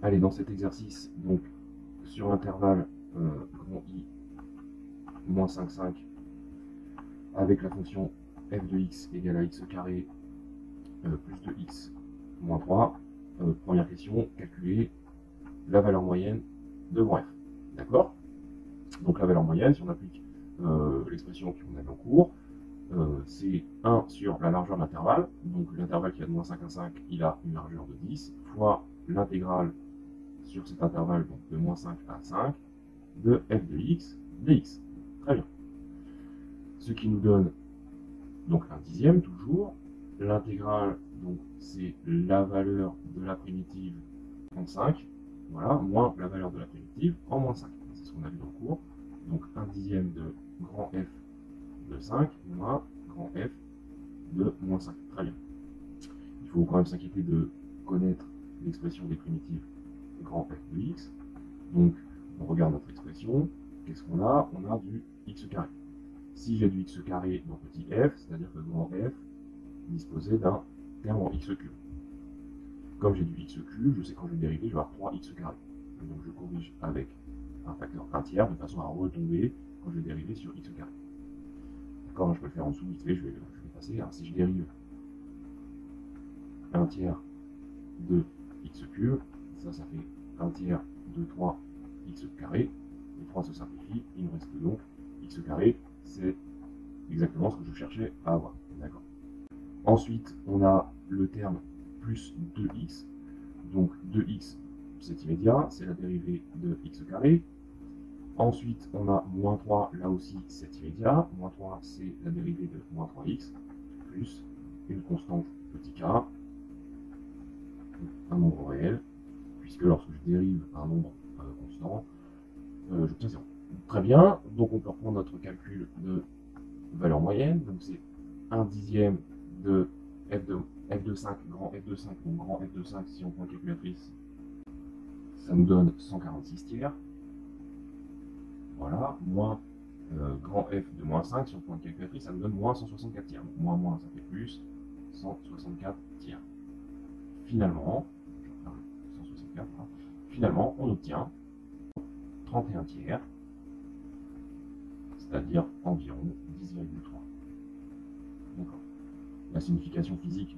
Allez, dans cet exercice, donc sur l'intervalle grand I moins 5, 5, avec la fonction f de x égale à x carré plus 2x moins 3, première question, calculer la valeur moyenne de grand f. D'accord? Donc la valeur moyenne, si on applique l'expression qu'on avait en cours, c'est 1 sur la largeur de l'intervalle, donc l'intervalle qui a de moins 5 à 5, il a une largeur de 10, fois l'intégrale sur cet intervalle, donc de moins 5 à 5, de f de x dx. Très bien. Ce qui nous donne donc un dixième toujours. L'intégrale, donc c'est la valeur de la primitive 35, voilà, moins la valeur de la primitive en moins 5. C'est ce qu'on a vu dans le cours. Donc un dixième de grand f de 5 moins grand f de moins 5. Très bien. Il faut quand même s'inquiéter de connaître l'expression des primitives grand f de x. Donc on regarde notre expression. Qu'est-ce qu'on a? On a du x carré. Si j'ai du x carré dans petit f, c'est-à-dire que grand f disposait d'un terme en x cube. Comme j'ai du x cube, je sais quand je vais dériver, je vais avoir 3x carré. Donc je corrige avec un facteur 1 tiers de façon à retomber quand je vais dériver sur x carré. D'accord, je peux le faire en dessous vite fait, je vais passer. Alors, si je dérive 1 tiers de x cube, ça fait 1 tiers de 3x carré. Les 3 se simplifient, il me reste donc x carré, c'est exactement ce que je cherchais à avoir. D'accord. Ensuite, on a le terme plus 2x. Donc 2x, c'est immédiat, c'est la dérivée de x carré. Ensuite, on a moins 3, là aussi, c'est immédiat. Moins 3, c'est la dérivée de moins 3x, plus une constante petit k, un nombre réel, puisque lorsque je dérive un nombre constant, j'obtiens 0. Très bien, donc on peut reprendre notre calcul de valeur moyenne. Donc c'est 1 dixième de f de 5, grand f de 5, donc grand f de 5, si on prend la calculatrice, ça nous donne 146 tiers. Voilà, moins grand f de moins 5, si on prend une calculatrice, ça nous donne moins 164 tiers. Donc moins moins, ça fait plus 164 tiers. Finalement, je vais faire 164, hein. Finalement, on obtient 31 tiers, c'est-à-dire environ 10,3. D'accord. La signification physique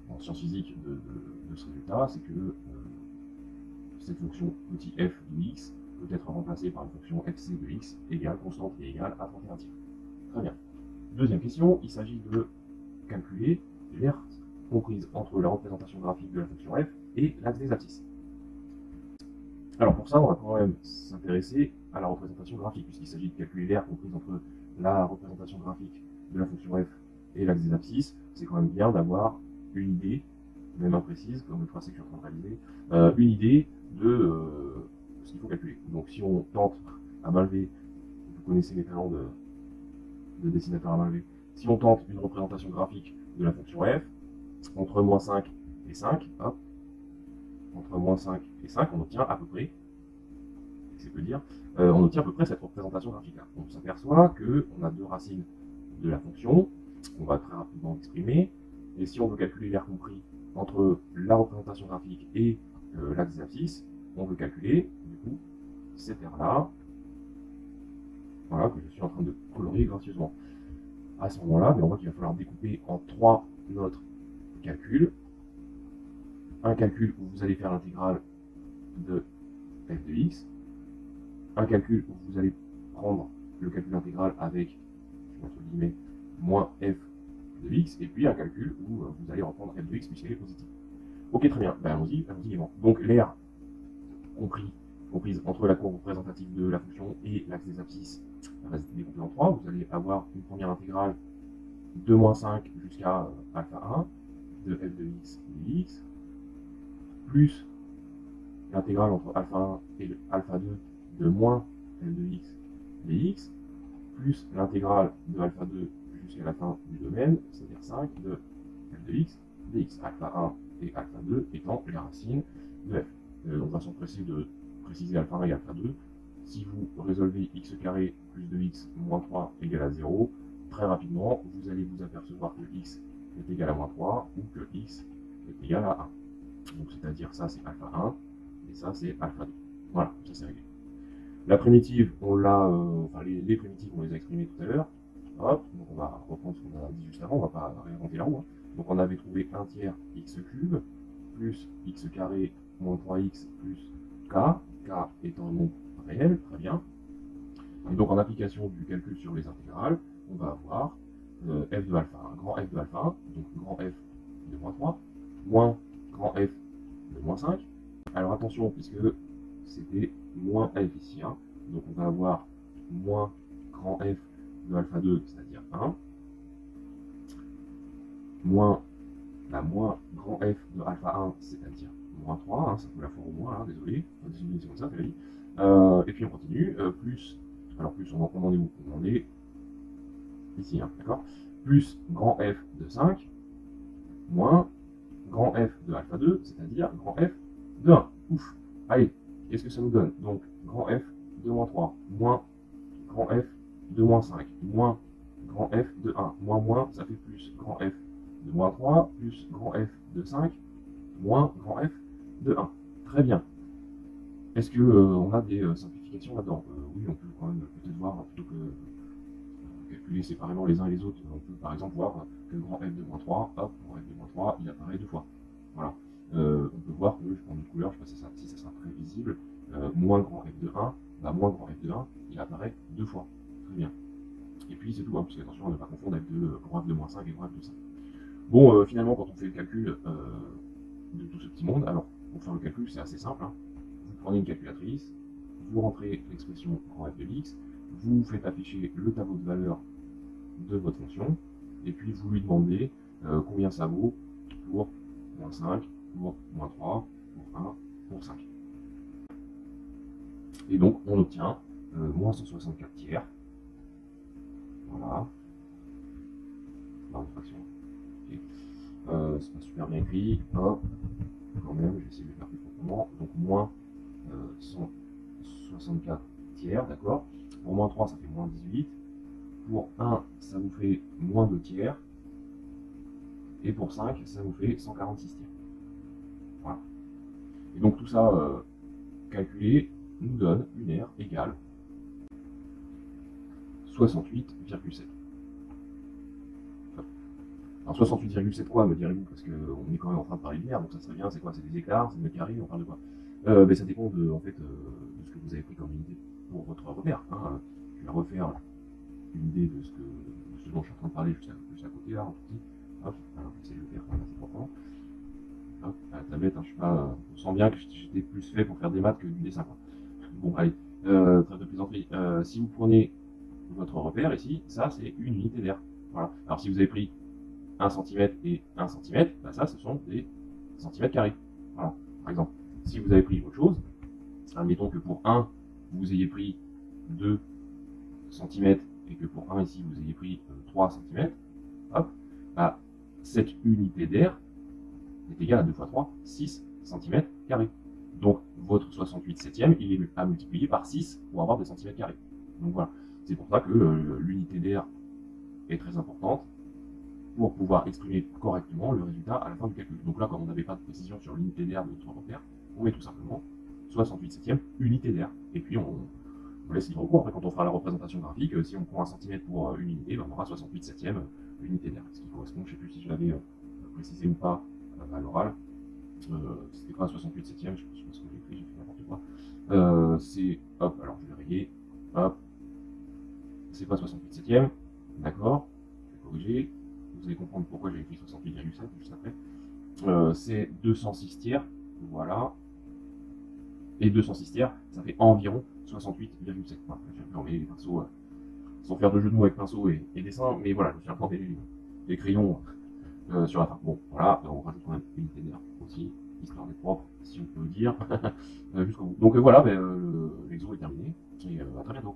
en sciences physiques de ce résultat, c'est que cette fonction petit f de x peut être remplacée par une fonction fc de x égale constante et égale à 31 tiers. Très bien. Deuxième question, il s'agit de calculer l'aire comprise entre la représentation graphique de la fonction f et l'axe des abscisses. Alors pour ça, on va quand même s'intéresser à la représentation graphique, puisqu'il s'agit de calculer l'aire comprise entre la représentation graphique de la fonction f et l'axe des abscisses. C'est quand même bien d'avoir une idée, même imprécise, comme le tracé que je suis en train de réaliser, une idée de ce qu'il faut calculer. Donc si on tente à main levée, vous connaissez les talents de dessinateur à main levée, si on tente une représentation graphique de la fonction f, entre moins 5 et 5, hop, entre moins 5 et 5, on obtient à peu près, c'est peu dire, on obtient à peu près cette représentation graphique-là. On s'aperçoit qu'on a deux racines de la fonction, qu'on va très rapidement exprimer, et si on veut calculer l'aire compris entre la représentation graphique et l'axe des abscisses, on veut calculer, du coup, cette aire-là, voilà, que je suis en train de colorier gracieusement. À ce moment-là, on voit qu'il va falloir découper en 3 notre calcul. Un calcul où vous allez faire l'intégrale de f de x, un calcul où vous allez prendre le calcul intégral avec, entre guillemets, moins f de x, et puis un calcul où vous allez reprendre f de x puisqu'elle est positive. Ok, très bien, ben, allons-y gaiement. Donc l'aire comprise entre la courbe représentative de la fonction et l'axe des abscisses va se découper en 3. Vous allez avoir une première intégrale de moins 5 jusqu'à alpha 1 de f de x dx, plus l'intégrale entre alpha 1 et alpha 2 de moins f de x dx, plus l'intégrale de alpha 2 jusqu'à la fin du domaine, c'est-à-dire 5 de f de x dx, alpha 1 et alpha 2 étant les racines de f. On va s'empresser de préciser alpha 1 et alpha 2. Si vous résolvez x carré plus 2x moins 3 égale à 0, très rapidement, vous allez vous apercevoir que x est égal à moins 3 ou que x est égal à 1. Donc c'est-à-dire ça c'est alpha 1, et ça c'est alpha 2. Voilà, ça c'est réglé. La primitive, on l'a, enfin les primitives, on les a exprimées tout à l'heure. Hop, donc on va reprendre ce qu'on a dit juste avant, on va pas réinventer la roue. Hein. Donc on avait trouvé 1 tiers x cube plus x carré moins 3x plus k, k étant un nombre réel, très bien. Et donc en application du calcul sur les intégrales, on va avoir f de alpha 1, grand F de alpha 1, donc grand F de moins 3, moins grand F de moins 5. Alors attention, puisque c'était moins f ici, hein. Donc on va avoir moins grand F de alpha 2, c'est-à-dire 1, moins grand F de alpha 1, c'est-à-dire moins 3, hein, ça peut la fois au moins, hein, désolé, c'est comme ça, c'est la vie. Et puis on continue, plus, alors plus on en est où? On en est ici, hein, d'accord? Plus grand F de 5, moins grand F de alpha 2, c'est-à-dire grand F de 1. Ouf. Allez, qu'est-ce que ça nous donne? Donc, grand F de moins 3, moins grand F de moins 5, moins grand F de 1, moins, ça fait plus grand F de moins 3, plus grand F de 5, moins grand F de 1. Très bien. Est-ce que on a des simplifications là-dedans? Oui, on peut quand même peut-être voir, plutôt que calculer séparément les uns et les autres, on peut par exemple voir que grand F de moins 3, hop, grand F de moins 3, il apparaît 2 fois. Voilà. On peut voir que, je prends une couleur, je sais pas si ça sera très visible, moins grand F de 1, bah moins grand F de 1, il apparaît 2 fois. Très bien. Et puis c'est tout, hein, parce qu'attention à ne pas confondre avec grand F de moins 5 et grand F de 5. Bon, finalement, quand on fait le calcul de tout ce petit monde, alors, pour faire le calcul, c'est assez simple. Hein. Vous prenez une calculatrice, vous rentrez l'expression grand F de x, vous faites afficher le tableau de valeur de votre fonction, et puis vous lui demandez combien ça vaut pour moins 5, pour moins 3, pour 1, pour 5. Et donc, on obtient moins 164 tiers. Voilà. Barre de fraction. Okay. C'est pas super bien écrit. Hop. Quand même, je vais essayer de le faire plus proprement. Donc, moins 164 tiers, d'accord. Pour moins 3, ça fait moins 18. Pour 1, ça vous fait moins 2 tiers. Et pour 5, ça vous fait 146 tiers. Voilà. Et donc, tout ça calculé nous donne une R égale 68,7. Alors 68,7 quoi, me direz-vous, parce qu'on est quand même en train de parler de R, donc ça serait bien, c'est quoi? C'est des écarts, c'est des mètres carrés, on parle de quoi? Mais ça dépend de, en fait, de ce que vous avez pris comme unité pour votre repère. Hein. Je vais refaire une idée de ce dont je suis en train de parler juste à côté, là, en tout petit. Hop, alors je vais essayer de le faire assez proprement. Hop, à la tablette, hein, je sais pas, on sent bien que j'étais plus fait pour faire des maths que du dessin, quoi. Bon, allez, trêve de plaisanterie. Si vous prenez votre repère ici, ça c'est une unité d'air. Voilà. Alors si vous avez pris 1 cm et 1 cm, bah ça ce sont des centimètres carrés. Voilà. Par exemple, si vous avez pris autre chose, admettons que pour 1, vous ayez pris 2 cm et que pour 1 ici, vous ayez pris 3 cm, hop, bah, cette unité d'air est égale à 2 fois 3, 6 cm carrés. Donc votre 68 septième, il est à multiplier par 6 pour avoir des centimètres carrés. Donc voilà, c'est pour ça que l'unité d'air est très importante pour pouvoir exprimer correctement le résultat à la fin du calcul. Donc là, comme on n'avait pas de précision sur l'unité d'air de notre repère, on met tout simplement 68 septième unité d'air. Et puis on laisse libre cours. Après, quand on fera la représentation graphique, si on prend 1 cm pour une unité, ben, on aura 68 septième unité d'air. Ce qui correspond, je ne sais plus si je l'avais précisé ou pas à l'oral. C'était quoi 68 septième, je sais pas ce que j'ai écrit, j'ai fait n'importe quoi. C'est, hop, alors je vais rayer, hop, c'est pas 68 septième, d'accord, je vais corriger, vous allez comprendre pourquoi j'ai écrit 68,7 juste après. C'est 206 tiers, voilà, et 206 tiers, ça fait environ 68,7. Voilà, j'ai un peu emmêlé les pinceaux, sans faire de jeu de mots avec pinceau et dessin, mais voilà, je me suis un peu emmêlé les crayons sur la fin. Bon, voilà, on rajoute quand même une unité d'air aussi, histoire d'être propre, si on peut le dire, jusqu'au bout. Donc voilà, l'exo est terminé, et à très bientôt.